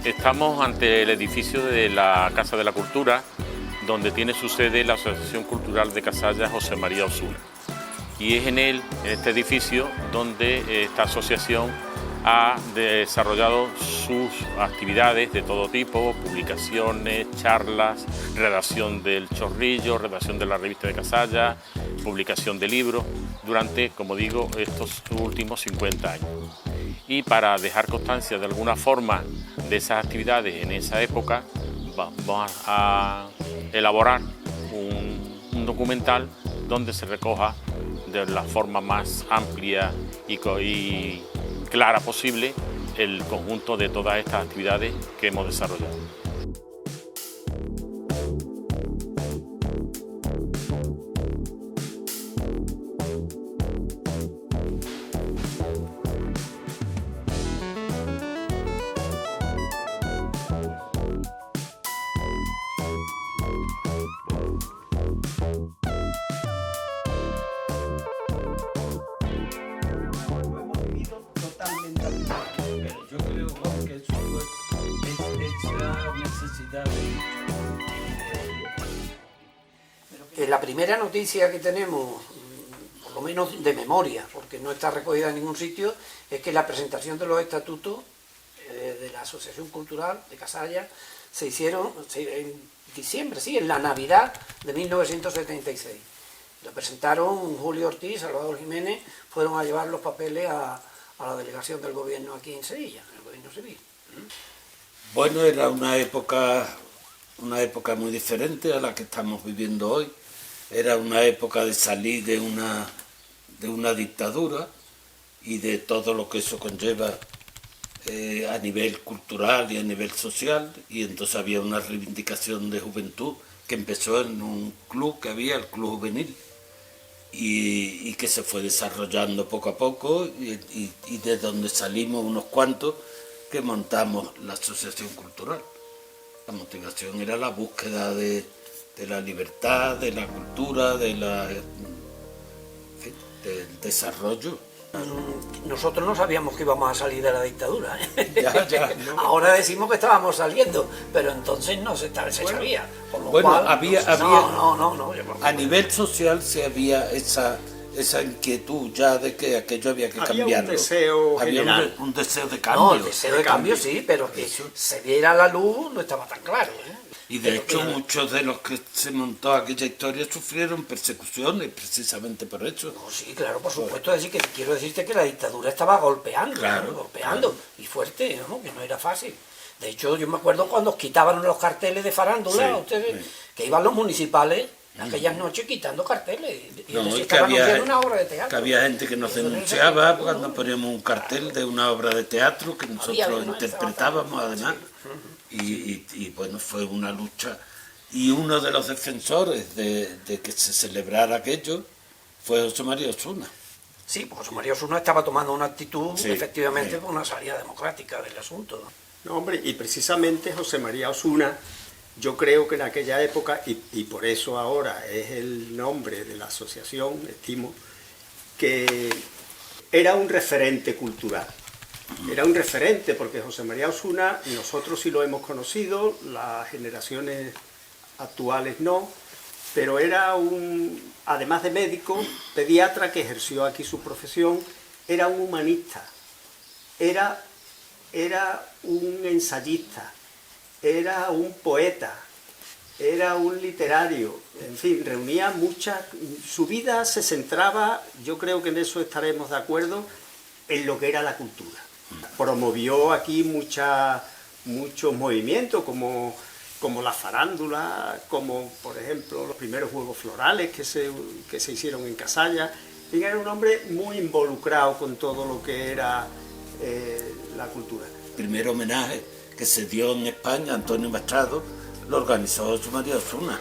Estamos ante el edificio de la Casa de la Cultura, donde tiene su sede la Asociación Cultural de Casalla José María Osuna. Y es en este edificio, donde esta asociación ha desarrollado sus actividades de todo tipo, publicaciones, charlas, redacción del Chorrillo, redacción de la revista de Casalla, publicación de libros, durante, como digo, estos últimos 50 años. Y para dejar constancia de alguna forma de esas actividades en esa época, vamos a elaborar un documental donde se recoja de la forma más amplia y clara posible el conjunto de todas estas actividades que hemos desarrollado. Yo creo que eso es la necesidad de... La primera noticia que tenemos, por lo menos de memoria, porque no está recogida en ningún sitio, es que la presentación de los estatutos de la Asociación Cultural de Casalla se hicieron en diciembre, sí, en la Navidad de 1976. Lo presentaron Julio Ortiz, Salvador Jiménez, fueron a llevar los papeles a la delegación del gobierno aquí en Sevilla, el gobierno civil. Bueno, era una época muy diferente a la que estamos viviendo hoy. Era una época de salir de una dictadura y de todo lo que eso conlleva a nivel cultural y a nivel social, y entonces había una reivindicación de juventud que empezó en un club que había, el Club Juvenil, y que se fue desarrollando poco a poco, y de donde salimos unos cuantos que montamos la Asociación Cultural. La motivación era la búsqueda de la libertad, de la cultura, del desarrollo. Nosotros no sabíamos que íbamos a salir de la dictadura, ¿eh? Ya, ¿no? Ahora decimos que estábamos saliendo, pero entonces no se sabía. Por lo Bueno, cual, había no, a nivel social sí había esa inquietud ya de que aquello había que cambiarlo. Había un deseo de cambio. No, el deseo de cambio sí, pero que se viera la luz no estaba tan claro, ¿eh? Y de hecho muchos de los que se montó aquella historia sufrieron persecuciones precisamente por eso. No, sí, claro, por supuesto. Es decir, que quiero decirte que la dictadura estaba golpeando, claro, ¿no? Golpeando, y fuerte, ¿no? Que no era fácil. De hecho, yo me acuerdo cuando quitaban los carteles de farándula, ustedes, que iban los municipales aquellas noches quitando carteles. Y no, decir, que había, una obra de teatro. que había gente que nos denunciaba cuando poníamos un cartel de una obra de teatro que nosotros interpretábamos además. Y bueno, fue una lucha, y uno de los defensores de que se celebrara aquello fue José María Osuna. Sí, pues José María Osuna estaba tomando una actitud, efectivamente, con una salida democrática del asunto. No, hombre, y precisamente José María Osuna, yo creo que en aquella época, y por eso ahora es el nombre de la asociación, estimo, que era un referente cultural. Era un referente porque José María Osuna, nosotros sí lo hemos conocido, las generaciones actuales no, pero era además de médico, pediatra que ejerció aquí su profesión, era un humanista, era un ensayista, era un poeta, era un literario, en fin, reunía muchas... Su vida se centraba, yo creo que en eso estaremos de acuerdo, en lo que era la cultura. Promovió aquí muchos movimientos como la farándula, como por ejemplo los primeros juegos florales que se hicieron en Casalla. Y era un hombre muy involucrado con todo lo que era la cultura. El primer homenaje que se dio en España, Antonio Machado, lo organizó José María Osuna,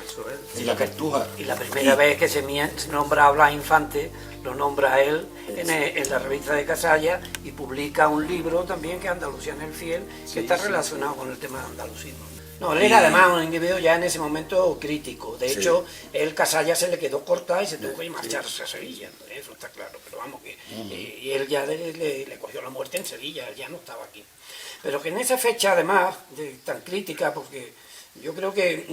en la Cartuja. Y la primera vez que se nombra a Blas Infante, lo nombra a él en la revista de Casalla, y publica un libro también que es Andalucía en el Fiel, que está relacionado con el tema de andalucismo. No, él era además un individuo ya en ese momento crítico. De Sí. hecho, el Casalla se le quedó corta y se tuvo que marcharse a Sevilla. Eso está claro. Pero vamos, que y él ya le cogió la muerte en Sevilla, él ya no estaba aquí. Pero que en esa fecha, además, tan crítica, porque yo creo que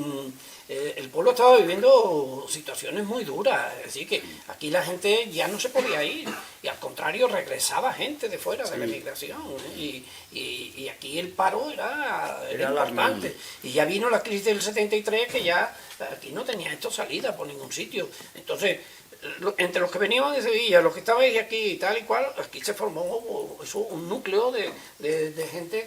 el pueblo estaba viviendo situaciones muy duras. Es decir, que aquí la gente ya no se podía ir. Y al contrario, regresaba gente de fuera de la emigración. Y aquí el paro era importante. Y ya vino la crisis del 73, que ya aquí no tenía esto salida por ningún sitio. Entonces, entre los que venían de Sevilla, los que estaban aquí y tal y cual, aquí se formó un núcleo de gente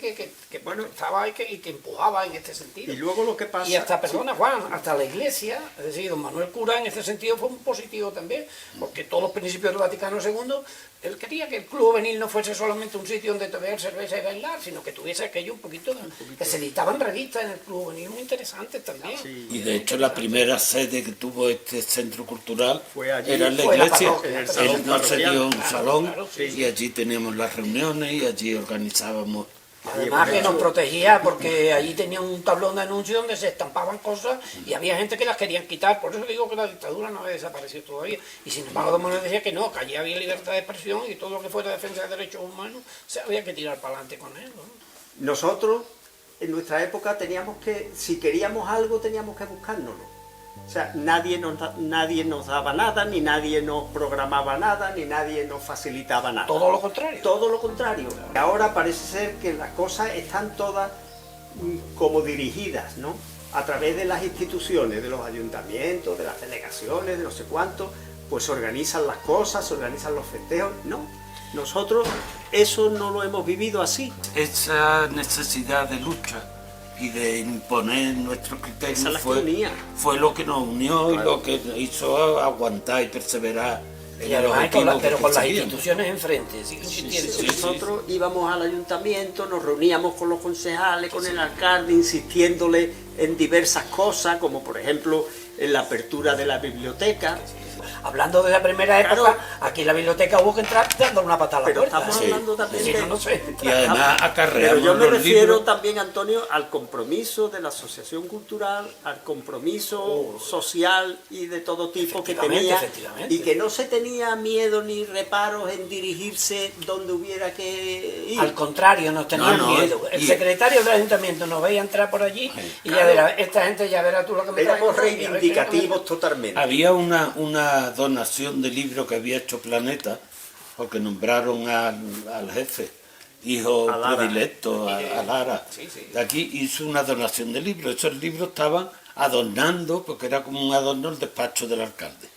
que bueno, estaba ahí y que empujaba en este sentido. Y luego lo que pasa... Y hasta, perdona Juan, hasta la Iglesia, es decir, don Manuel Cura en este sentido fue un positivo también, porque todos los principios del Vaticano II, él quería que el Club Juvenil no fuese solamente un sitio donde beber cerveza y bailar, sino que tuviese aquello un poquito, que se editaban revistas en el Club Juvenil muy interesantes también. Sí. Y de hecho la primera sede que tuvo este centro cultural Fue allí. era en la Fue la iglesia. parroquia, en el salón Él nos parroquial. cedió un Claro, salón claro, sí. y allí teníamos las reuniones y allí organizábamos. Además que nos protegía porque allí tenía un tablón de anuncios donde se estampaban cosas y había gente que las querían quitar. Por eso digo que la dictadura no había desaparecido todavía. Y sin embargo, don Manuel decía que no, que allí había libertad de expresión y todo lo que fuera defensa de derechos humanos se había que tirar para adelante con él, ¿no? Nosotros, en nuestra época, teníamos que, si queríamos algo, teníamos que buscárnoslo. O sea, nadie nos daba nada, ni nadie nos programaba nada, ni nadie nos facilitaba nada. Todo lo contrario. Todo lo contrario. Ahora parece ser que las cosas están todas como dirigidas, ¿no? A través de las instituciones, de los ayuntamientos, de las delegaciones, de no sé cuánto, pues se organizan las cosas, se organizan los festejos. No, nosotros eso no lo hemos vivido así. Esa necesidad de lucha y de imponer nuestros Esa es criterios la que unía. fue lo que nos unió y lo que hizo aguantar y perseverar en Y el además objetivo pero que con las perseguíamos. instituciones enfrente, siguen insistiendo. sí. Nosotros íbamos al ayuntamiento, nos reuníamos con los concejales, con el alcalde, insistiéndole en diversas cosas, como por ejemplo en la apertura de la biblioteca. Hablando de la primera época, Claro. aquí en la biblioteca hubo que entrar dando una patada a la Pero puerta. estamos Sí. hablando también Sí, de... no sé. Y además acarreamos Pero yo me los refiero libros. también, Antonio, al compromiso de la asociación cultural, al compromiso social y de todo tipo que tenía, Efectivamente. y que no se tenía miedo ni reparos en dirigirse donde hubiera que ir. Al contrario, nos tenían No, miedo. El secretario del ayuntamiento nos veía entrar por allí y ya verá, esta gente ya verá tú lo que me trae. Éramos reivindicativos totalmente. Había una donación de libros que había hecho Planeta, porque nombraron al jefe, hijo A Lara. predilecto, a Lara. De aquí hizo una donación de libros. Esos libros estaban adornando, porque era como un adorno el despacho del alcalde,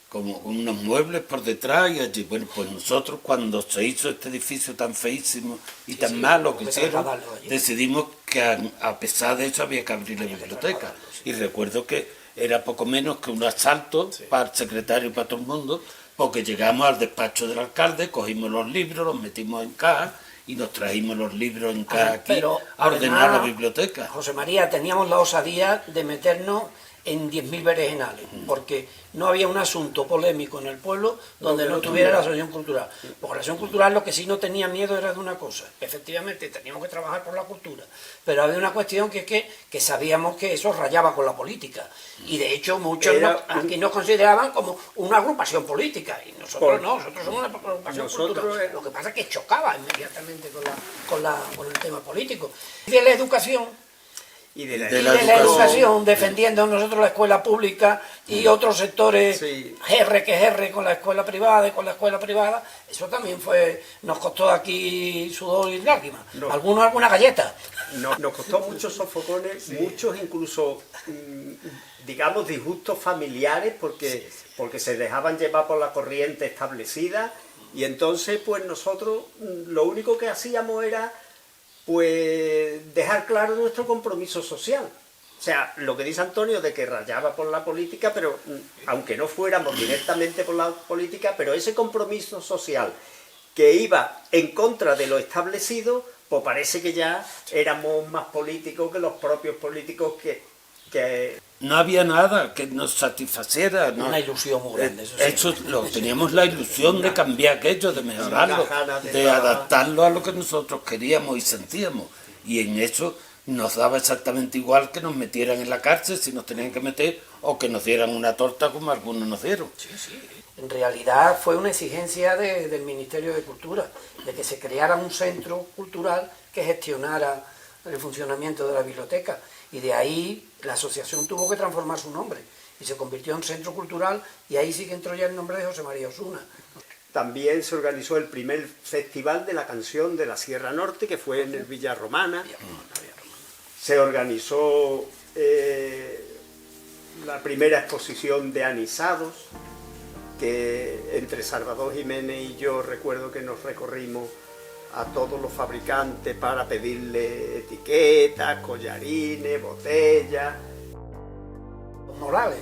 como con unos muebles por detrás y allí. Bueno, pues nosotros cuando se hizo este edificio tan feísimo y tan malo que que hicieron, trasladarlo allí. decidimos que a pesar de eso había que abrir la biblioteca. Y recuerdo que era poco menos que un asalto para el secretario y para todo el mundo, porque llegamos al despacho del alcalde, cogimos los libros, los metimos en caja y nos trajimos los libros en caja aquí Pero, a ordenar además, la biblioteca. José María, teníamos la osadía de meternos en 10.000 berenjenales, porque no había un asunto polémico en el pueblo donde no tuviera la asociación cultural. Porque la asociación cultural lo que sí no tenía miedo era de una cosa, efectivamente teníamos que trabajar por la cultura, pero había una cuestión que es que sabíamos que eso rayaba con la política, y de hecho muchos aquí nos consideraban como una agrupación política, y nosotros no, nosotros somos una agrupación cultural. Lo que pasa es que chocaba inmediatamente con el tema político. Y de la educación, Y de la, De y la de la educación. educación, defendiendo nosotros la escuela pública y otros sectores, Sí. GR con la escuela privada y con la escuela privada, eso también nos costó aquí sudor y lágrimas. No. Algunos alguna galleta. nos costó muchos sofocones, muchos incluso, digamos, disgustos familiares, porque se dejaban llevar por la corriente establecida, y entonces pues nosotros lo único que hacíamos era pues dejar claro nuestro compromiso social. O sea, lo que dice Antonio de que rayaba por la política, pero aunque no fuéramos directamente por la política, pero ese compromiso social que iba en contra de lo establecido, pues parece que ya éramos más políticos que los propios políticos que No había nada que nos satisfaciera. ¿no? Una ilusión muy grande, eso sí. Eso teníamos la ilusión de cambiar aquello, de mejorarlo, Unas ganas de de trabajar. adaptarlo a lo que nosotros queríamos y sentíamos. Y en eso nos daba exactamente igual que nos metieran en la cárcel si nos tenían que meter o que nos dieran una torta como algunos nos dieron. Sí, sí. En realidad fue una exigencia del Ministerio de Cultura, de que se creara un centro cultural que gestionara el funcionamiento de la biblioteca, y de ahí la asociación tuvo que transformar su nombre y se convirtió en centro cultural, y ahí sí que entró ya el nombre de José María Osuna. También se organizó el primer festival de la canción de la Sierra Norte, que fue en el Villa Romana. Se organizó la primera exposición de anisados, que entre Salvador Jiménez y yo recuerdo que nos recorrimos a todos los fabricantes para pedirle etiquetas, collarines, botellas. Morales,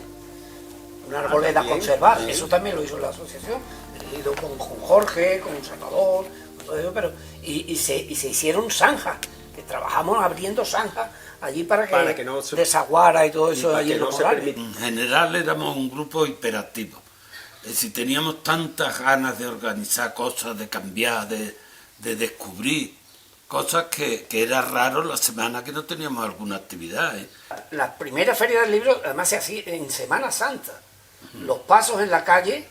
una arboleda a conservar, eso también lo hizo la asociación, dirigido con Jorge, con Salvador, con todo eso, pero, y se hicieron zanjas, que trabajamos abriendo zanjas allí para que no se desaguara y todo eso allí en los Morales. En general éramos un grupo hiperactivo. Es decir, teníamos tantas ganas de organizar cosas, de cambiar, de descubrir cosas que era raro la semana que no teníamos alguna actividad. La primera feria del libro además se hacía en Semana Santa. Los pasos en la calle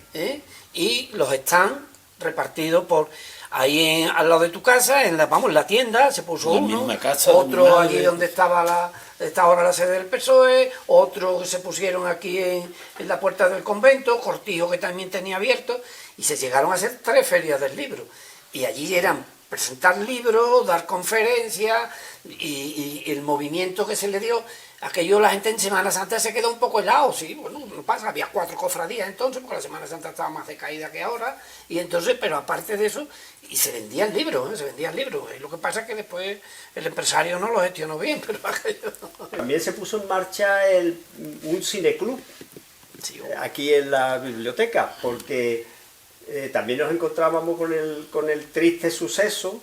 y los stands repartidos por ahí al lado de tu casa, en la tienda se puso uno, otro allí donde estaba ahora la sede del PSOE, otro que se pusieron aquí en la puerta del convento, Cortijo que también tenía abierto, y se llegaron a hacer 3 ferias del libro. Y allí eran presentar libros, dar conferencias, y el movimiento que se le dio, aquello la gente en Semana Santa se quedó un poco helado, sí, bueno, no pasa, había 4 cofradías entonces, porque la Semana Santa estaba más decaída que ahora, y entonces, pero aparte de eso, y se vendían libros, y lo que pasa es que después el empresario no lo gestionó bien, pero aquello... También se puso en marcha un cineclub, sí, aquí en la biblioteca, porque también nos encontrábamos con el triste suceso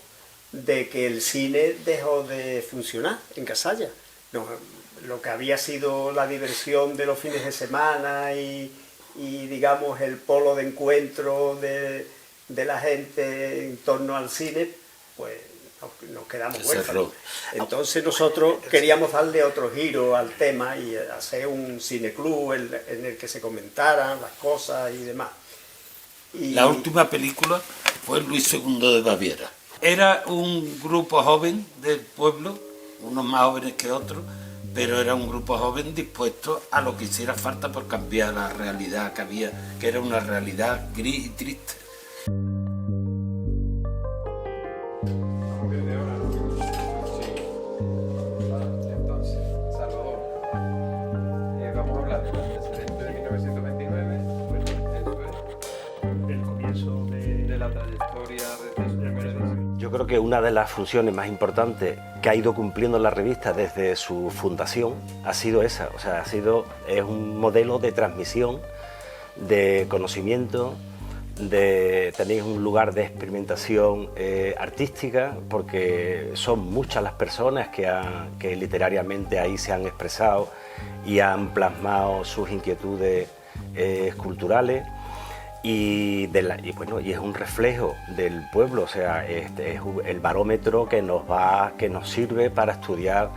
de que el cine dejó de funcionar en Casalla. Lo que había sido la diversión de los fines de semana y digamos el polo de encuentro de la gente en torno al cine, pues nos quedamos huérfanos. Entonces nosotros queríamos darle otro giro al tema y hacer un cineclub en el que se comentaran las cosas y demás. La última película fue Luis II de Baviera. Era un grupo joven del pueblo, unos más jóvenes que otros, pero era un grupo joven dispuesto a lo que hiciera falta por cambiar la realidad que había, que era una realidad gris y triste. Entonces, Salvador, vamos a hablar del antecedente de 1929, pues eso es el comienzo de la trayectoria de su primera edición. Yo creo que una de las funciones más importantes que ha ido cumpliendo la revista desde su fundación ha sido esa, o sea, es un modelo de transmisión, de conocimiento, tenéis un lugar de experimentación artística, porque son muchas las personas que literariamente ahí se han expresado y han plasmado sus inquietudes culturales. Y es un reflejo del pueblo, o sea, es el barómetro que nos sirve para estudiar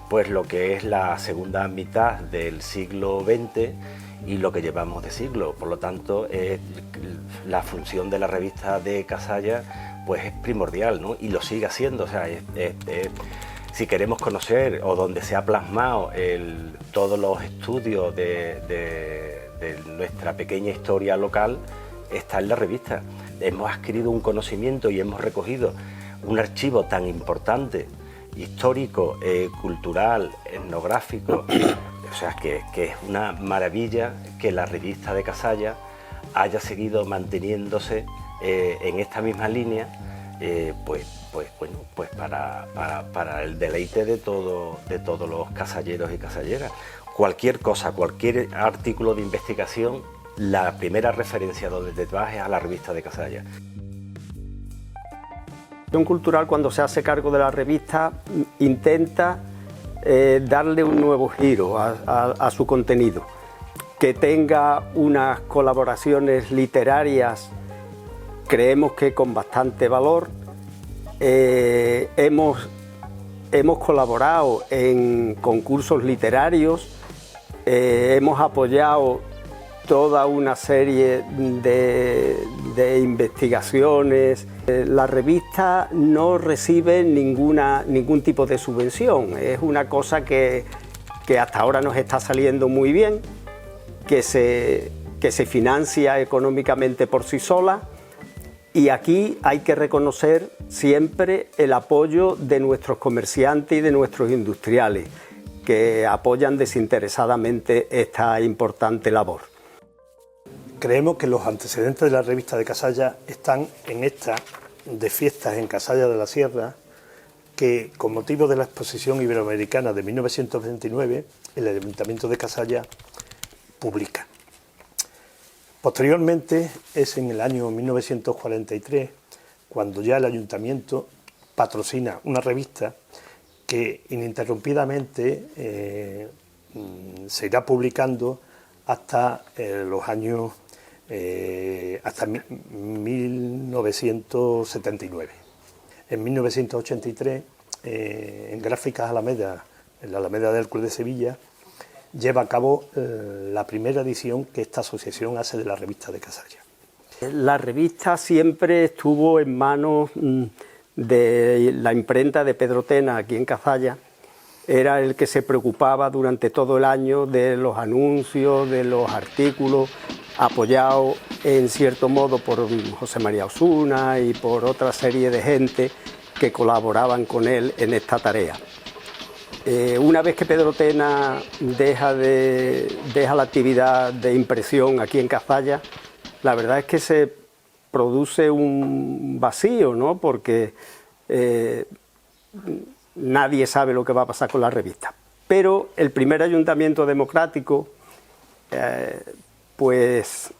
pues lo que es la segunda mitad del siglo XX y lo que llevamos de siglo. Por lo tanto, la función de la revista de Casalla pues es primordial, ¿no? Y lo sigue haciendo, o sea, si queremos conocer o donde se ha plasmado todos los estudios de nuestra pequeña historia local, está en la revista. Hemos adquirido un conocimiento y hemos recogido un archivo tan importante, histórico, cultural, etnográfico, o sea que es una maravilla que la revista de Casalla haya seguido manteniéndose en esta misma línea, pues para el deleite de todos los casalleros y casalleras. Cualquier cosa, cualquier artículo de investigación, la primera referencia donde te vas es a la revista de Casalla. La Asociación Cultural, cuando se hace cargo de la revista, intenta darle un nuevo giro a su contenido, que tenga unas colaboraciones literarias, creemos que con bastante valor. Hemos hemos colaborado en concursos literarios, hemos apoyado toda una serie de investigaciones. La revista no recibe ningún tipo de subvención, es una cosa que hasta ahora nos está saliendo muy bien, que se financia económicamente por sí sola, y aquí hay que reconocer siempre el apoyo de nuestros comerciantes y de nuestros industriales, que apoyan desinteresadamente esta importante labor. Creemos que los antecedentes de la revista de Casalla están en esta de Fiestas en Casalla de la Sierra, que con motivo de la Exposición Iberoamericana de 1929, el Ayuntamiento de Casalla publica. Posteriormente, es en el año 1943, cuando ya el Ayuntamiento patrocina una revista que ininterrumpidamente se irá publicando hasta los años, hasta 1979. En 1983, en Gráficas Alameda, en la Alameda del Club de Sevilla, lleva a cabo la primera edición que esta asociación hace de la revista de Casalla. La revista siempre estuvo en manos de la imprenta de Pedro Tena, aquí en Casalla. Era el que se preocupaba durante todo el año de los anuncios, de los artículos, apoyado en cierto modo por José María Osuna y por otra serie de gente que colaboraban con él en esta tarea. Una vez que Pedro Tena deja la actividad de impresión aquí en Casalla, la verdad es que se produce un vacío, ¿no? Porque nadie sabe lo que va a pasar con la revista. Pero el primer ayuntamiento democrático pues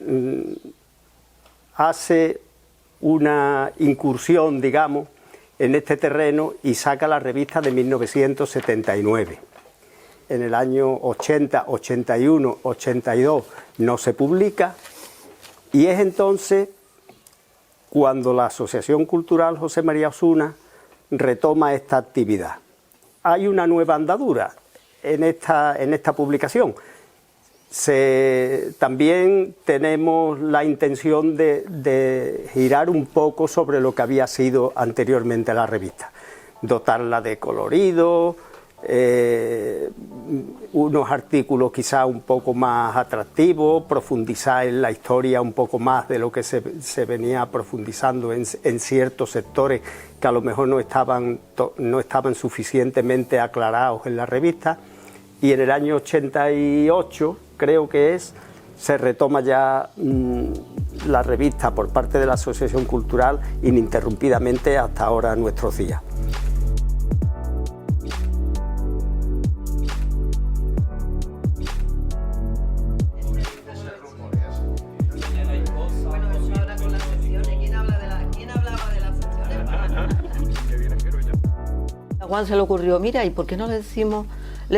hace una incursión, digamos, en este terreno y saca la revista de 1979. En el año 80, 81, 82 no se publica, y es entonces cuando la Asociación Cultural José María Osuna retoma esta actividad. Hay una nueva andadura en esta publicación. También tenemos la intención de girar un poco sobre lo que había sido anteriormente la revista, dotarla de colorido, unos artículos quizá un poco más atractivos, profundizar en la historia un poco más de lo que se venía profundizando en ciertos sectores que a lo mejor no estaban suficientemente aclarados en la revista. Y en el año 88, creo que se retoma ya la revista por parte de la Asociación Cultural ininterrumpidamente hasta ahora, nuestros días. A Juan se le ocurrió, mira, ¿y por qué no le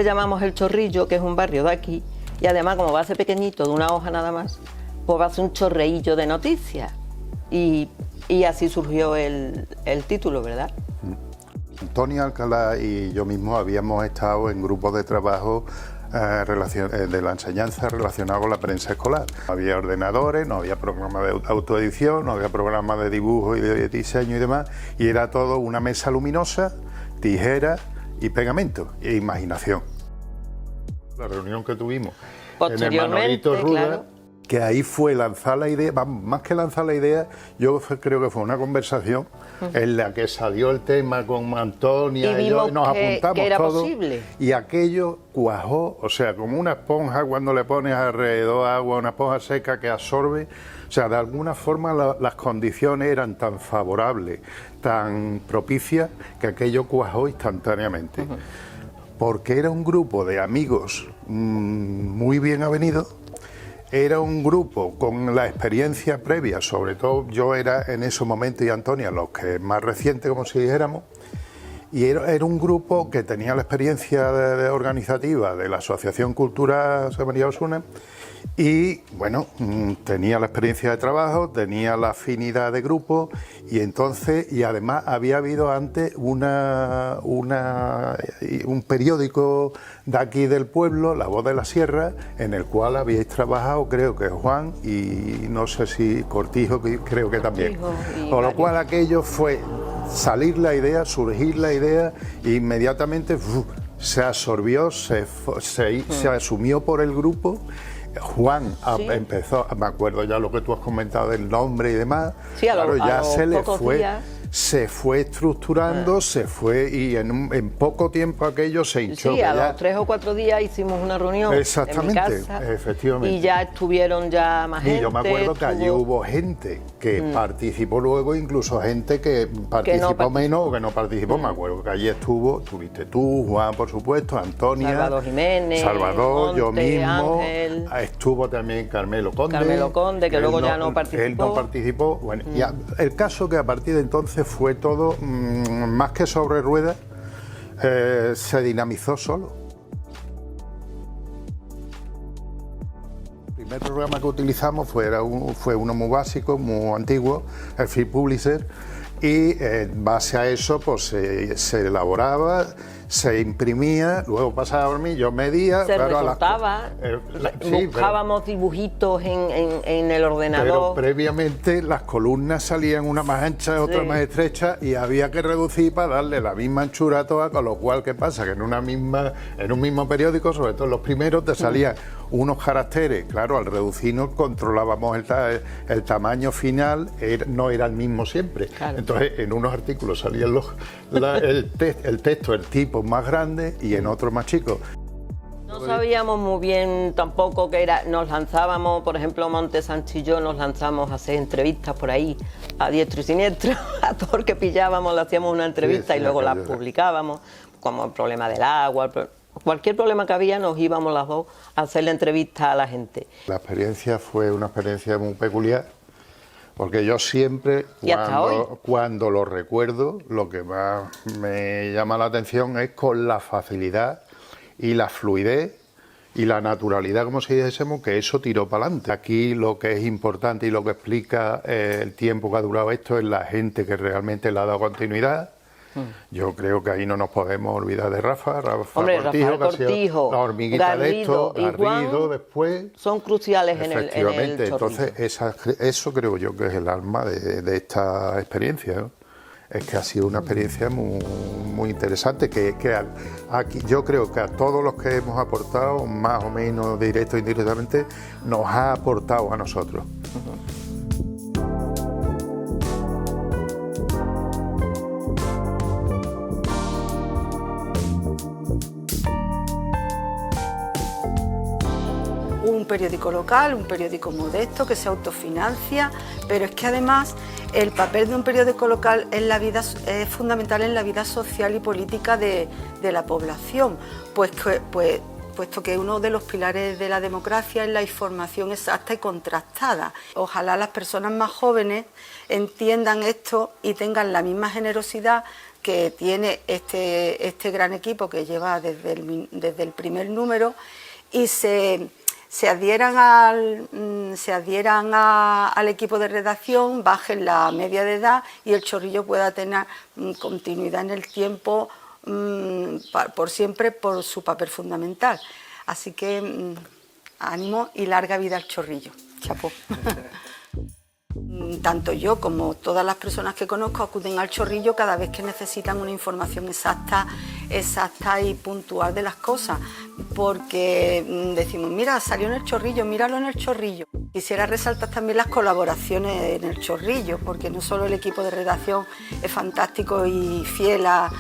llamamos El Chorrillo, que es un barrio de aquí, y además como va a ser pequeñito, de una hoja nada más, pues va a ser un chorreillo de noticias? Y así surgió el título, ¿verdad? Antonio Alcalá y yo mismo habíamos estado en grupos de trabajo de la enseñanza relacionado con la prensa escolar. No había ordenadores, no había programa de autoedición, no había programa de dibujo y de diseño y demás, y era todo una mesa luminosa, tijeras y pegamento e imaginación. La reunión que tuvimos en el Manolito Ruda, claro, que ahí fue lanzar la idea, más que lanzar la idea, yo creo que fue una conversación en la que salió el tema con Antonia y yo, y nos apuntamos que era todos, posible. Y aquello cuajó, o sea, como una esponja cuando le pones alrededor agua, una esponja seca que absorbe. O sea, de alguna forma las condiciones eran tan favorables, tan propicias, que aquello cuajó instantáneamente. Porque era un grupo de amigos muy bien avenidos, era un grupo con la experiencia previa, sobre todo yo era en ese momento y Antonia los que más recientes, como si dijéramos, y era un grupo que tenía la experiencia organizativa de la Asociación Cultural José María Osuna, Y bueno, tenía la experiencia de trabajo, tenía la afinidad de grupo y entonces, y además había habido antes un periódico de aquí del pueblo, La Voz de la Sierra, en el cual habíais trabajado, creo que Juan y no sé si Cortijo, creo que también. Con lo cual aquello fue salir la idea, surgir la idea e inmediatamente se absorbió, se asumió por el grupo. Juan empezó, me acuerdo ya lo que tú has comentado del nombre y demás, sí, claro, ya se le fue, días. Se fue estructurando, se fue y en poco tiempo aquello se hinchó. Sí, a los 3 o 4 días hicimos una reunión en mi casa, efectivamente. Y ya estuvieron ya más gente. Y yo me acuerdo que allí hubo gente que participó luego, incluso gente que participó menos o que no participó. Me acuerdo que allí estuviste tú, Juan, por supuesto, Antonia, Salvador Jiménez, Salvador, Monte, yo mismo, Ángel. Estuvo también Carmelo Conde. Carmelo Conde, que luego ya no participó. Él no participó. Bueno, ya, el caso que a partir de entonces fue todo, más que sobre ruedas, se dinamizó solo. El primer programa que utilizamos fue uno muy básico, muy antiguo, el Free Publisher, y en base a eso pues se elaboraba, se imprimía, luego pasaba por mí, yo medía... Se claro, recortaba, buscábamos dibujitos en el ordenador. Pero previamente las columnas salían una más ancha, otra más estrecha, y había que reducir para darle la misma anchura a todas, con lo cual, ¿qué pasa? Que en un mismo periódico, sobre todo los primeros, te salían unos caracteres, claro, al reducirnos controlábamos el tamaño final, no era el mismo siempre. Claro. Entonces, en unos artículos salían el texto, el tipo más grande y en otros más chicos. No sabíamos muy bien tampoco qué era, nos lanzábamos, por ejemplo, Monte Sancho y yo nos lanzamos a hacer entrevistas por ahí, a diestro y siniestro, a todo el que pillábamos le hacíamos una entrevista y luego la publicábamos, como el problema del agua, cualquier problema que había nos íbamos las dos a hacer la entrevista a la gente. La experiencia fue una experiencia muy peculiar, porque yo siempre, cuando lo recuerdo, lo que más me llama la atención es con la facilidad y la fluidez y la naturalidad, como si dijésemos, que eso tiró para adelante. Aquí lo que es importante y lo que explica el tiempo que ha durado esto es la gente que realmente le ha dado continuidad. Yo creo que ahí no nos podemos olvidar de Rafa Cortijo, la hormiguita de esto, Garrido después. Son cruciales en el Efectivamente, entonces eso creo yo que es el alma de esta experiencia, ¿no? Es que ha sido una experiencia muy interesante, que aquí, yo creo que a todos los que hemos aportado, más o menos directo o indirectamente, nos ha aportado a nosotros. Un periódico local, un periódico modesto que se autofinancia, pero es que además el papel de un periódico local es fundamental en la vida social y política de la población, puesto que uno de los pilares de la democracia es la información exacta y contrastada. Ojalá las personas más jóvenes entiendan esto y tengan la misma generosidad que tiene este gran equipo que lleva desde el primer número y se adhieran al equipo de redacción, bajen la media de edad y el Chorrillo pueda tener continuidad en el tiempo por siempre por su papel fundamental. Así que ánimo y larga vida al Chorrillo. Chapó. Tanto yo como todas las personas que conozco acuden al Chorrillo cada vez que necesitan una información exacta y puntual de las cosas, porque decimos, mira, salió en el Chorrillo, míralo en el Chorrillo. Quisiera resaltar también las colaboraciones en el Chorrillo, porque no solo el equipo de redacción es fantástico y fiel a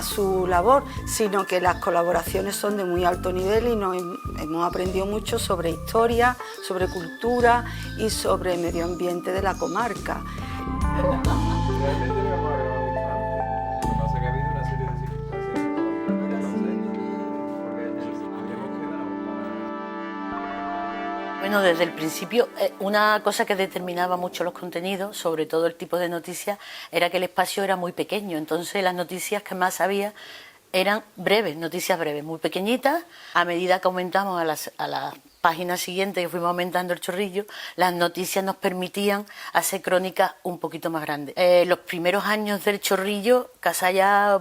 su labor, sino que las colaboraciones son de muy alto nivel y hemos aprendido mucho sobre historia, sobre cultura y sobre medio ambiente de la comarca. Realmente me vamos a grabar mucho antes. Lo que pasa es que ha habido una serie de circunstancias porque hemos quedado. Bueno, desde el principio, una cosa que determinaba mucho los contenidos, sobre todo el tipo de noticias, era que el espacio era muy pequeño. Entonces las noticias que más había eran breves, noticias breves, muy pequeñitas. A medida que aumentamos a las páginas siguientes que fuimos aumentando el chorrillo, las noticias nos permitían hacer crónicas un poquito más grandes. Los primeros años del chorrillo, Casalla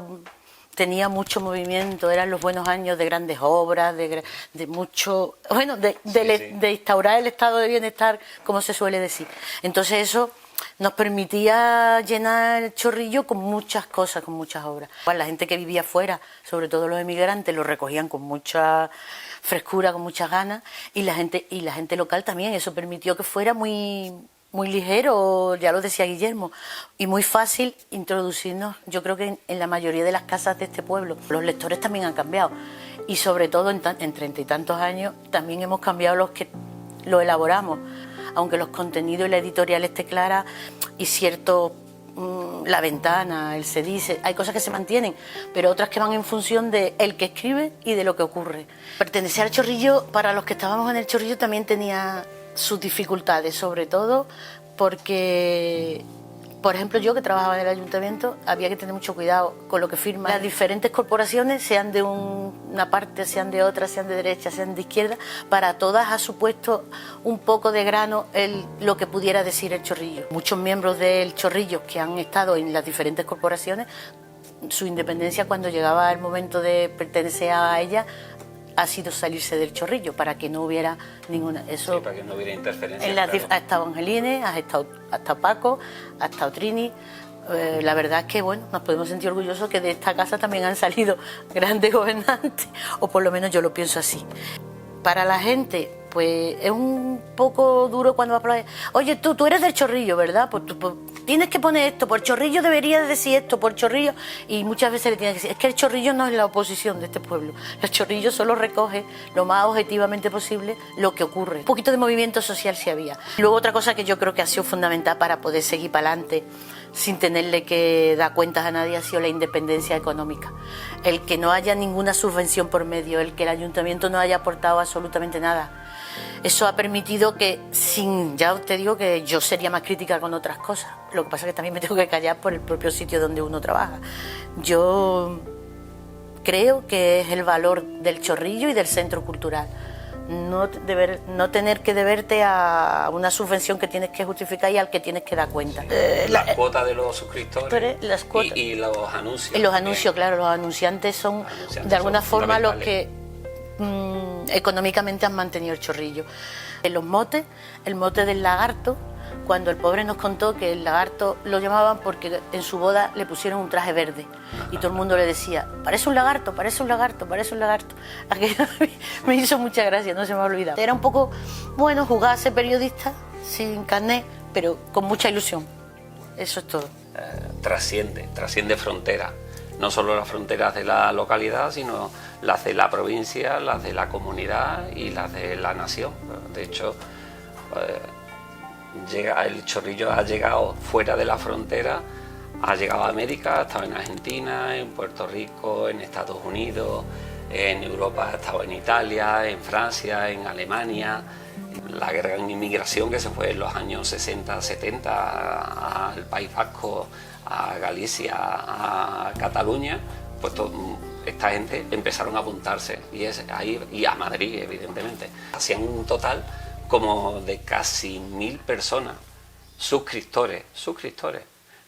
tenía mucho movimiento, eran los buenos años de grandes obras, de mucho, bueno, de instaurar el estado de bienestar, como se suele decir. Entonces eso nos permitía llenar el chorrillo con muchas cosas, con muchas obras. La gente que vivía fuera, sobre todo los emigrantes, lo recogían con mucha frescura, con muchas ganas, y la gente local también. Eso permitió que fuera muy ligero, ya lo decía Guillermo, y muy fácil introducirnos, yo creo que en la mayoría de las casas de este pueblo. Los lectores también han cambiado, y sobre todo en 30 y tantos años también hemos cambiado los que lo elaboramos, aunque los contenidos y la editorial esté clara y cierto, La Ventana, el Se Dice, hay cosas que se mantienen, pero otras que van en función de el que escribe y de lo que ocurre. Pertenecer al chorrillo, para los que estábamos en el chorrillo, también tenía sus dificultades, sobre todo porque, por ejemplo, yo que trabajaba en el ayuntamiento, había que tener mucho cuidado con lo que firman las diferentes corporaciones, sean de una parte, sean de otra, sean de derecha, sean de izquierda. Para todas ha supuesto un poco de grano lo que pudiera decir el chorrillo. Muchos miembros del chorrillo que han estado en las diferentes corporaciones, su independencia, cuando llegaba el momento de pertenecer a ella, ha sido salirse del chorrillo para que no hubiera ninguna... Eso, sí, para que no hubiera interferencia. Ha estado Angelines, ha estado Paco, ha estado Trini. La verdad es que, bueno, nos podemos sentir orgullosos que de esta casa también han salido grandes gobernantes, o por lo menos yo lo pienso así. Para la gente, pues es un poco duro cuando va a hablar. Oye, tú eres del chorrillo, ¿verdad? Pues tienes que poner esto, por chorrillo deberías decir esto, por chorrillo. Y muchas veces le tienes que decir, es que el chorrillo no es la oposición de este pueblo. El chorrillo solo recoge lo más objetivamente posible lo que ocurre. Un poquito de movimiento social sí había. Luego otra cosa que yo creo que ha sido fundamental para poder seguir para adelante sin tenerle que dar cuentas a nadie ha sido la independencia económica. El que no haya ninguna subvención por medio, el que el ayuntamiento no haya aportado absolutamente nada. Eso ha permitido que, ya te digo que yo sería más crítica con otras cosas. Lo que pasa es que también me tengo que callar por el propio sitio donde uno trabaja. Yo creo que es el valor del chorrillo y del centro cultural. No tener que deberte a una subvención que tienes que justificar y al que tienes que dar cuenta. La cuota de los suscriptores y los anuncios. Y los anuncios, claro, los anunciantes son de alguna forma los que económicamente han mantenido el chorrillo. Los motes, el mote del lagarto, cuando el pobre nos contó que el lagarto lo llamaban porque en su boda le pusieron un traje verde y todo el mundo le decía, parece un lagarto, parece un lagarto, parece un lagarto. Aquello me hizo mucha gracia, no se me ha olvidado. Era un poco, bueno, jugar a ser periodista sin carnet, pero con mucha ilusión. Eso es todo. Trasciende fronteras. No solo las fronteras de la localidad, sino las de la provincia, las de la comunidad y las de la nación. De hecho, el chorrillo ha llegado fuera de la frontera, ha llegado a América, ha estado en Argentina, en Puerto Rico, en Estados Unidos, en Europa ha estado en Italia, en Francia, en Alemania. La gran inmigración que se fue en los años 60, 70 al País Vasco, a Galicia, a Cataluña, pues esta gente empezaron a apuntarse y a Madrid, evidentemente. Hacían un total como de casi 1000 personas, suscriptores,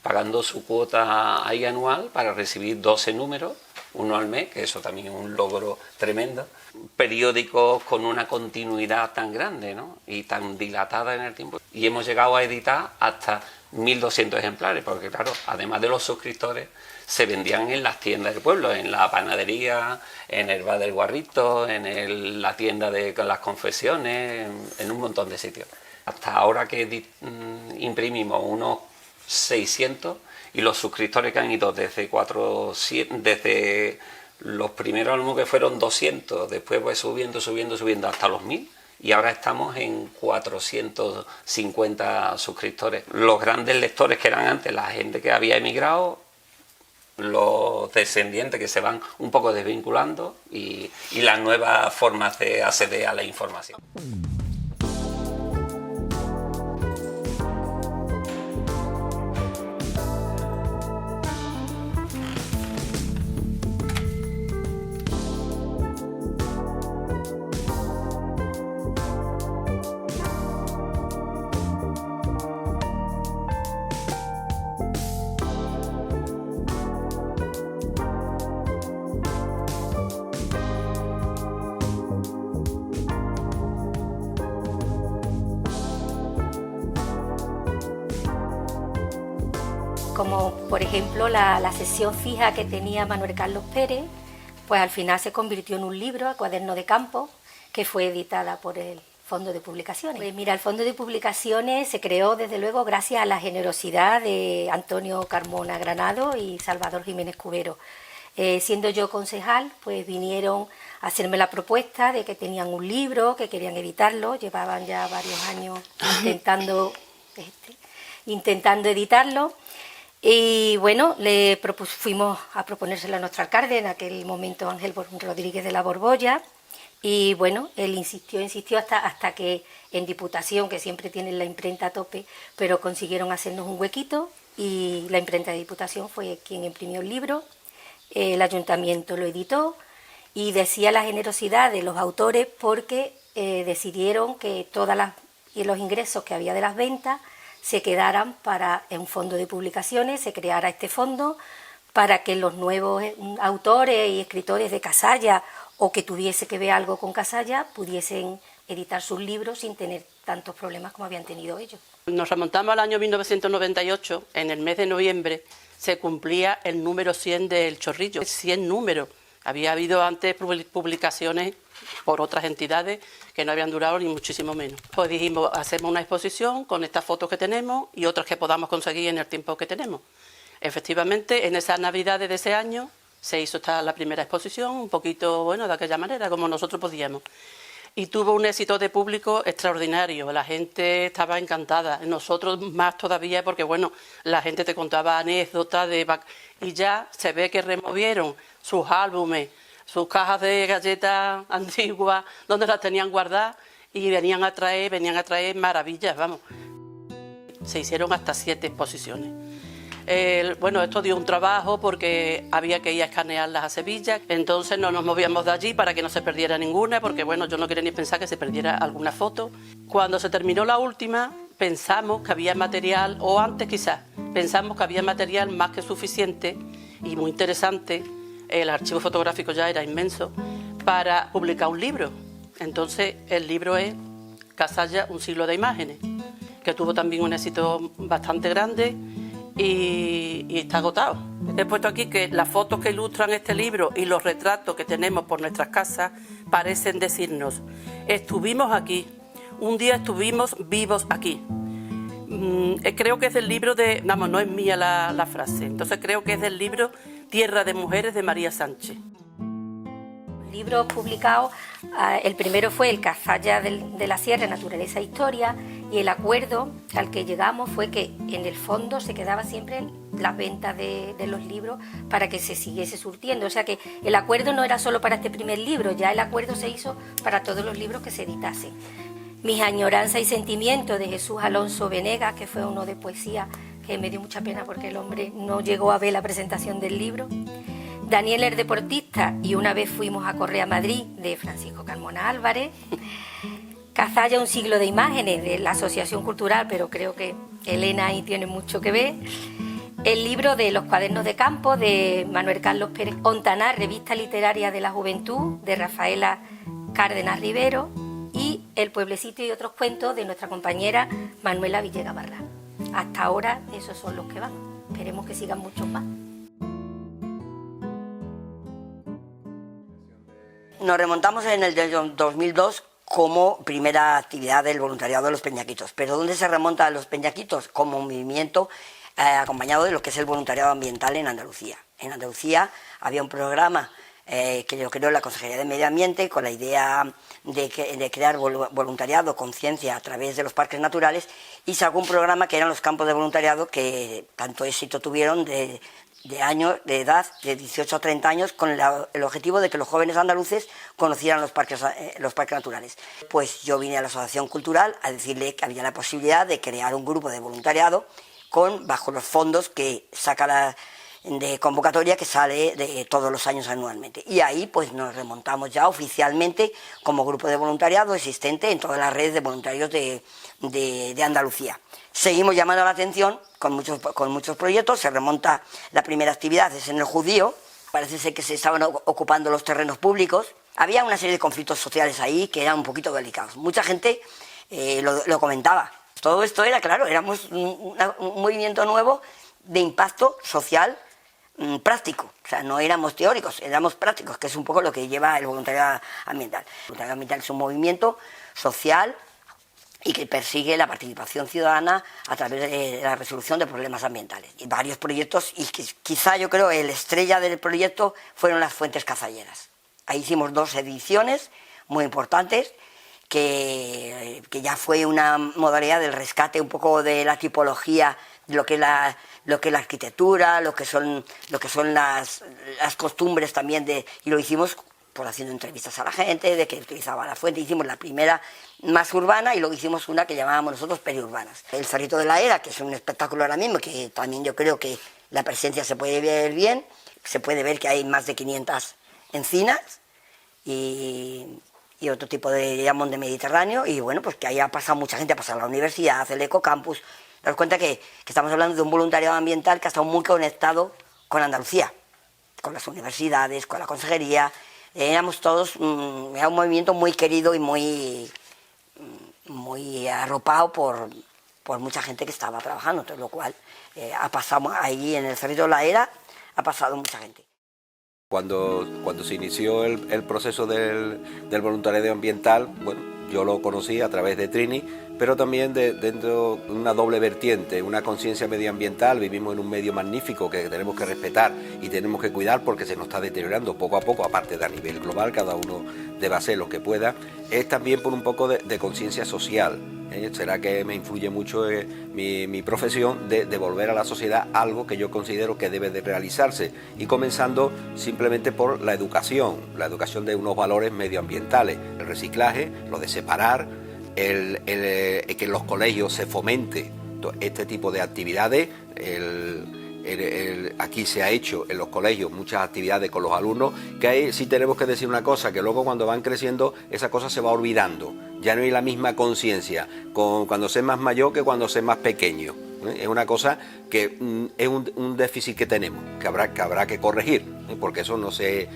pagando su cuota ahí anual para recibir 12 números, uno al mes, que eso también es un logro tremendo. Periódicos con una continuidad tan grande, ¿no? Y tan dilatada en el tiempo. Y hemos llegado a editar hasta 1200 ejemplares, porque claro, además de los suscriptores, se vendían en las tiendas del pueblo, en la panadería, en el bar del Guarrito, en la tienda de las confesiones, en un montón de sitios. Hasta ahora que imprimimos unos 600 y los suscriptores que han ido desde los primeros álbumes que fueron 200, después pues subiendo hasta los 1000 y ahora estamos en 450 suscriptores. Los grandes lectores que eran antes, la gente que había emigrado, los descendientes que se van un poco desvinculando y las nuevas formas de acceder a la información. Por ejemplo, la sesión fija que tenía Manuel Carlos Pérez, pues al final se convirtió en un libro, el Cuaderno de Campo, que fue editada por el Fondo de Publicaciones. Pues mira, el Fondo de Publicaciones se creó desde luego gracias a la generosidad de Antonio Carmona Granado y Salvador Jiménez Cubero. Siendo yo concejal, pues vinieron a hacerme la propuesta de que tenían un libro, que querían editarlo, llevaban ya varios años intentando editarlo. Y bueno, fuimos a proponérselo a nuestro alcalde, en aquel momento Ángel Rodríguez de la Borbolla, y bueno, él insistió hasta que en Diputación, que siempre tienen la imprenta a tope, pero consiguieron hacernos un huequito y la imprenta de Diputación fue quien imprimió el libro, el ayuntamiento lo editó y decía la generosidad de los autores porque decidieron que los ingresos que había de las ventas se quedaran para un fondo de publicaciones, se creara este fondo para que los nuevos autores y escritores de Casalla o que tuviese que ver algo con Casalla pudiesen editar sus libros sin tener tantos problemas como habían tenido ellos. Nos remontamos al año 1998, en el mes de noviembre se cumplía el número 100 del Chorrillo, 100 números. Había habido antes publicaciones por otras entidades que no habían durado ni muchísimo menos. Pues dijimos, hacemos una exposición con estas fotos que tenemos y otras que podamos conseguir en el tiempo que tenemos. Efectivamente, en esas navidades de ese año se hizo la primera exposición, un poquito, bueno, de aquella manera, como nosotros podíamos. Y tuvo un éxito de público extraordinario, la gente estaba encantada, nosotros más todavía porque, bueno, la gente te contaba anécdotas y ya se ve que removieron sus álbumes, sus cajas de galletas antiguas, donde las tenían guardadas y venían a traer maravillas, vamos. Se hicieron hasta 7 exposiciones. Bueno, esto dio un trabajo porque había que ir a escanearlas a Sevilla, entonces no nos movíamos de allí para que no se perdiera ninguna, porque bueno, yo no quería ni pensar que se perdiera alguna foto. Cuando se terminó la última, pensamos que había material, o antes quizás, pensamos que había material más que suficiente y muy interesante, el archivo fotográfico ya era inmenso, para publicar un libro. Entonces el libro es Casalla, un siglo de imágenes, que tuvo también un éxito bastante grande, y está agotado. He puesto aquí que las fotos que ilustran este libro y los retratos que tenemos por nuestras casas parecen decirnos: estuvimos aquí, un día estuvimos vivos aquí. Creo que es del libro no es mía la frase, entonces creo que es del libro Tierra de Mujeres de María Sánchez. Libros publicados, el primero fue el Casalla de la Sierra, Naturaleza e Historia, y el acuerdo al que llegamos fue que en el fondo se quedaba siempre las ventas de los libros para que se siguiese surtiendo, o sea que el acuerdo no era solo para este primer libro, ya el acuerdo se hizo para todos los libros que se editasen. Mis añoranzas y sentimientos, de Jesús Alonso Venegas, que fue uno de poesía que me dio mucha pena porque el hombre no llegó a ver la presentación del libro. Daniel el deportista y Una vez fuimos a correr a Madrid, de Francisco Carmona Álvarez. Casalla, un siglo de imágenes, de la Asociación Cultural, pero creo que Elena ahí tiene mucho que ver. El libro de Los Cuadernos de Campo, de Manuel Carlos Pérez Ontanar, Revista Literaria de la Juventud, de Rafaela Cárdenas Rivero, y El Pueblecito y otros cuentos, de nuestra compañera Manuela Villegas Barra. Hasta ahora esos son los que van, esperemos que sigan muchos más. Nos remontamos en el 2002 como primera actividad del voluntariado de los Peñaquitos. ¿Pero dónde se remonta a los Peñaquitos? Como un movimiento acompañado de lo que es el voluntariado ambiental en Andalucía. En Andalucía había un programa que yo creo la Consejería de Medio Ambiente, con la idea de crear voluntariado, conciencia a través de los parques naturales, y sacó un programa que eran los campos de voluntariado, que tanto éxito tuvieron de edad, de 18 a 30 años, con el objetivo de que los jóvenes andaluces conocieran los parques naturales. Pues yo vine a la Asociación Cultural a decirle que había la posibilidad de crear un grupo de voluntariado bajo los fondos que saca de convocatoria, que sale de todos los años anualmente. Y ahí pues nos remontamos ya oficialmente como grupo de voluntariado existente en todas las redes de voluntarios de Andalucía. Seguimos llamando la atención con muchos proyectos. Se remonta, la primera actividad es en el Judío, parece ser que se estaban ocupando los terrenos públicos. Había una serie de conflictos sociales ahí que eran un poquito delicados. Mucha gente lo comentaba. Todo esto era, claro, éramos un movimiento nuevo, de impacto social práctico. O sea, no éramos teóricos, éramos prácticos, que es un poco lo que lleva el voluntariado ambiental. El voluntariado ambiental es un movimiento social y que persigue la participación ciudadana a través de la resolución de problemas ambientales. Y varios proyectos, y quizá yo creo el estrella del proyecto fueron las fuentes cazalleras. Ahí hicimos 2 ediciones muy importantes, que ya fue una modalidad del rescate un poco de la tipología, de lo que es la arquitectura, lo que son las costumbres también, y lo hicimos por haciendo entrevistas a la gente, de que utilizaba la fuente. Hicimos la primera más urbana y luego hicimos una que llamábamos nosotros periurbanas. El Cerrito de la Era, que es un espectáculo ahora mismo, que también yo creo que la presencia se puede ver bien, se puede ver que hay más de 500 encinas y otro tipo de monte mediterráneo, y bueno, pues que ahí ha pasado mucha gente, ha pasado la universidad, el ecocampus. Daros cuenta que estamos hablando de un voluntariado ambiental que ha estado muy conectado con Andalucía, con las universidades, con la consejería. Éramos todos, era un movimiento muy querido y muy arropado por mucha gente que estaba trabajando, entonces, lo cual ha pasado ahí en el Cerrito de la Era, ha pasado mucha gente. Cuando se inició el proceso del voluntariado ambiental, bueno, yo lo conocí a través de Trini, pero también dentro de una doble vertiente, una conciencia medioambiental. Vivimos en un medio magnífico que tenemos que respetar y tenemos que cuidar porque se nos está deteriorando poco a poco, aparte de a nivel global, cada uno debe hacer lo que pueda. Es también por un poco de conciencia social. Será que me influye mucho mi profesión de devolver a la sociedad algo que yo considero que debe de realizarse, y comenzando simplemente por la educación de unos valores medioambientales, el reciclaje, lo de separar, que en los colegios se fomente este tipo de actividades. Aquí se ha hecho en los colegios muchas actividades con los alumnos, que ahí sí tenemos que decir una cosa, que luego cuando van creciendo esa cosa se va olvidando, ya no hay la misma conciencia cuando se es más mayor que cuando se es más pequeño. Es una cosa que es un déficit que tenemos, que habrá que corregir, porque eso no se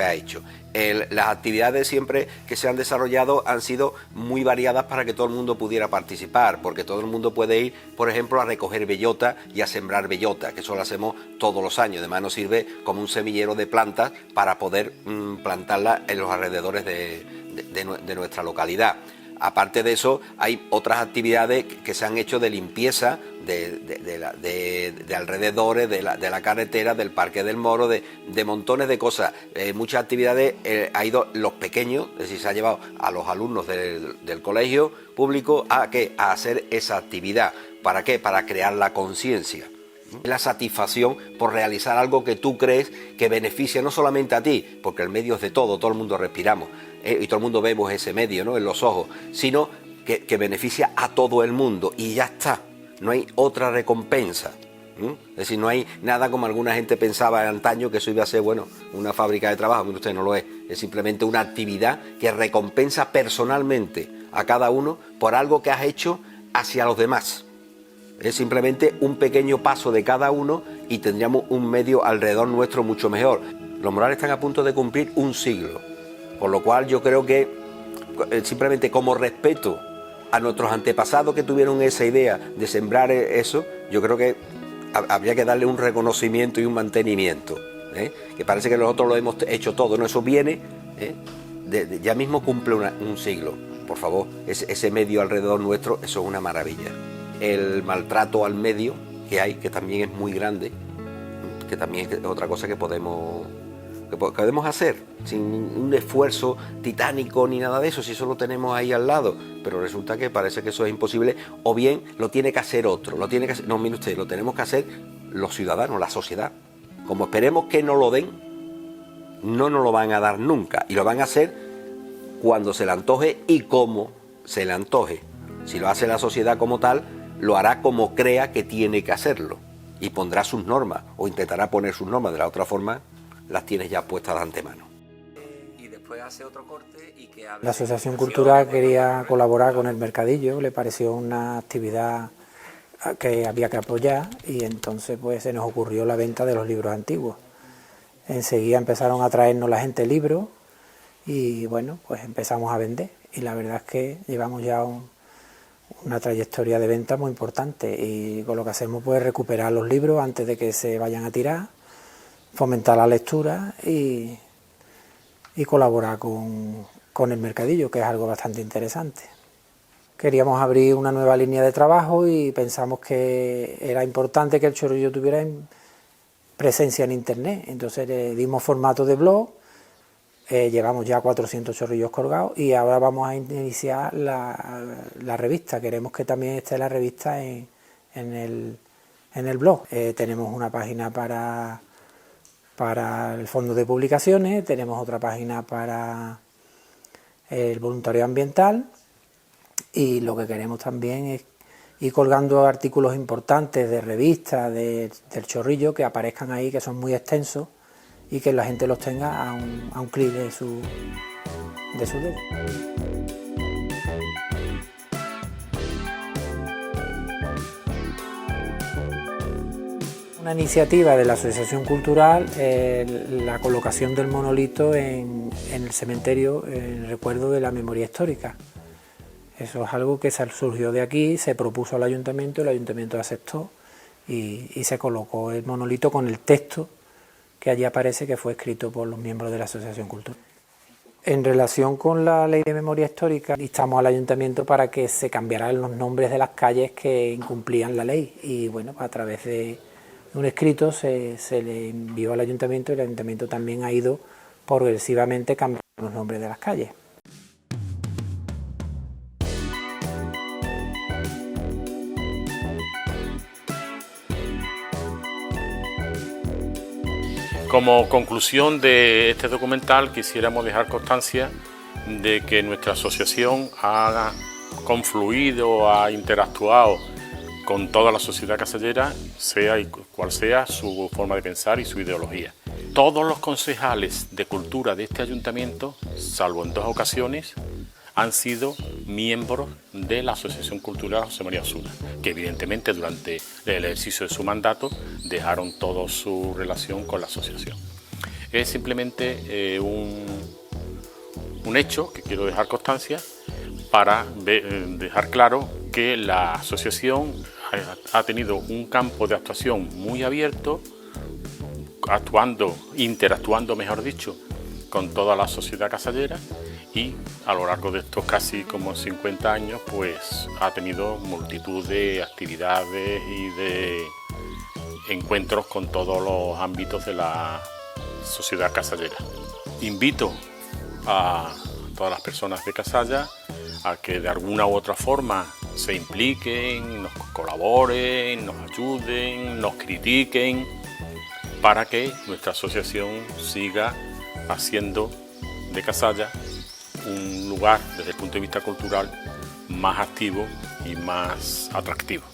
ha hecho. Las actividades siempre que se han desarrollado han sido muy variadas para que todo el mundo pudiera participar, porque todo el mundo puede ir, por ejemplo, a recoger bellota y a sembrar bellota, que eso lo hacemos todos los años. Además nos sirve como un semillero de plantas para poder plantarlas en los alrededores de nuestra localidad. Aparte de eso, hay otras actividades que se han hecho de limpieza de alrededores, de la carretera, del Parque del Moro, de montones de cosas. Muchas actividades ha ido los pequeños, es decir, se ha llevado a los alumnos del colegio público a hacer esa actividad. ¿Para qué? Para crear la conciencia. La satisfacción por realizar algo que tú crees que beneficia no solamente a ti, porque el medio es de todo el mundo respiramos y todo el mundo vemos ese medio, ¿no?, en los ojos, sino que beneficia a todo el mundo, y ya está, no hay otra recompensa. Es decir, no hay nada como alguna gente pensaba en antaño, que eso iba a ser, bueno, una fábrica de trabajo. Mire usted, no lo es simplemente una actividad que recompensa personalmente a cada uno por algo que has hecho hacia los demás. Es simplemente un pequeño paso de cada uno y tendríamos un medio alrededor nuestro mucho mejor. Los Morales están a punto de cumplir 1 siglo, por lo cual yo creo que simplemente como respeto a nuestros antepasados que tuvieron esa idea de sembrar eso, yo creo que habría que darle un reconocimiento y un mantenimiento, que parece que nosotros lo hemos hecho todo, ¿no? Eso viene, ya mismo cumple 1 siglo. Por favor, ese medio alrededor nuestro, eso es una maravilla. El maltrato al medio que hay, que también es muy grande, que también es otra cosa que podemos hacer sin un esfuerzo titánico ni nada de eso, si eso lo tenemos ahí al lado, pero resulta que parece que eso es imposible, o bien lo tiene que hacer otro, no, mire usted, lo tenemos que hacer los ciudadanos, la sociedad. Como esperemos que no lo den, no nos lo van a dar nunca, y lo van a hacer cuando se le antoje y como se le antoje. Si lo hace la sociedad como tal, lo hará como crea que tiene que hacerlo, y pondrá sus normas, o intentará poner sus normas. De la otra forma las tienes ya puestas de antemano. Y después hace otro corte y que La Asociación Cultural quería colaborar con el mercadillo, le pareció una actividad que había que apoyar, y entonces pues se nos ocurrió la venta de los libros antiguos. Enseguida empezaron a traernos la gente libros y bueno, pues empezamos a vender, y la verdad es que llevamos ya una trayectoria de venta muy importante, y con lo que hacemos pues recuperar los libros antes de que se vayan a tirar, fomentar la lectura y colaborar con el mercadillo, que es algo bastante interesante. Queríamos abrir una nueva línea de trabajo y pensamos que era importante que el Chorrillo tuviera presencia en internet, entonces le dimos formato de blog. Llevamos ya 400 chorrillos colgados y ahora vamos a iniciar la revista. Queremos que también esté la revista en el blog. Tenemos una página para el fondo de publicaciones, tenemos otra página para el voluntariado ambiental, y lo que queremos también es ir colgando artículos importantes de revistas del Chorrillo que aparezcan ahí, que son muy extensos, y que la gente los tenga a un clic de su dedo. Una iniciativa de la Asociación Cultural, la colocación del monolito en el cementerio en recuerdo de la memoria histórica. Eso es algo que surgió de aquí, se propuso al ayuntamiento, el ayuntamiento aceptó y se colocó el monolito con el texto que allí aparece, que fue escrito por los miembros de la Asociación Cultural. En relación con la Ley de Memoria Histórica, instamos al ayuntamiento para que se cambiaran los nombres de las calles que incumplían la ley, y bueno, a través de un escrito se le envió al ayuntamiento, y el ayuntamiento también ha ido progresivamente cambiando los nombres de las calles. Como conclusión de este documental, quisiéramos dejar constancia de que nuestra asociación ha confluido, ha interactuado con toda la sociedad casallera, sea y cual sea su forma de pensar y su ideología. Todos los concejales de cultura de este ayuntamiento, salvo en 2 ocasiones, han sido miembros de la Asociación Cultural José María Osuna, que evidentemente durante el ejercicio de su mandato dejaron toda su relación con la asociación. Es simplemente un hecho que quiero dejar constancia para dejar claro que la asociación ha tenido un campo de actuación muy abierto, interactuando, mejor dicho, con toda la sociedad casallera, y a lo largo de estos casi como 50 años pues ha tenido multitud de actividades y de encuentros con todos los ámbitos de la sociedad casallera. Invito a todas las personas de Casalla a que de alguna u otra forma se impliquen, nos colaboren, nos ayuden, nos critiquen, para que nuestra asociación siga haciendo de Casalla un lugar desde el punto de vista cultural más activo y más atractivo.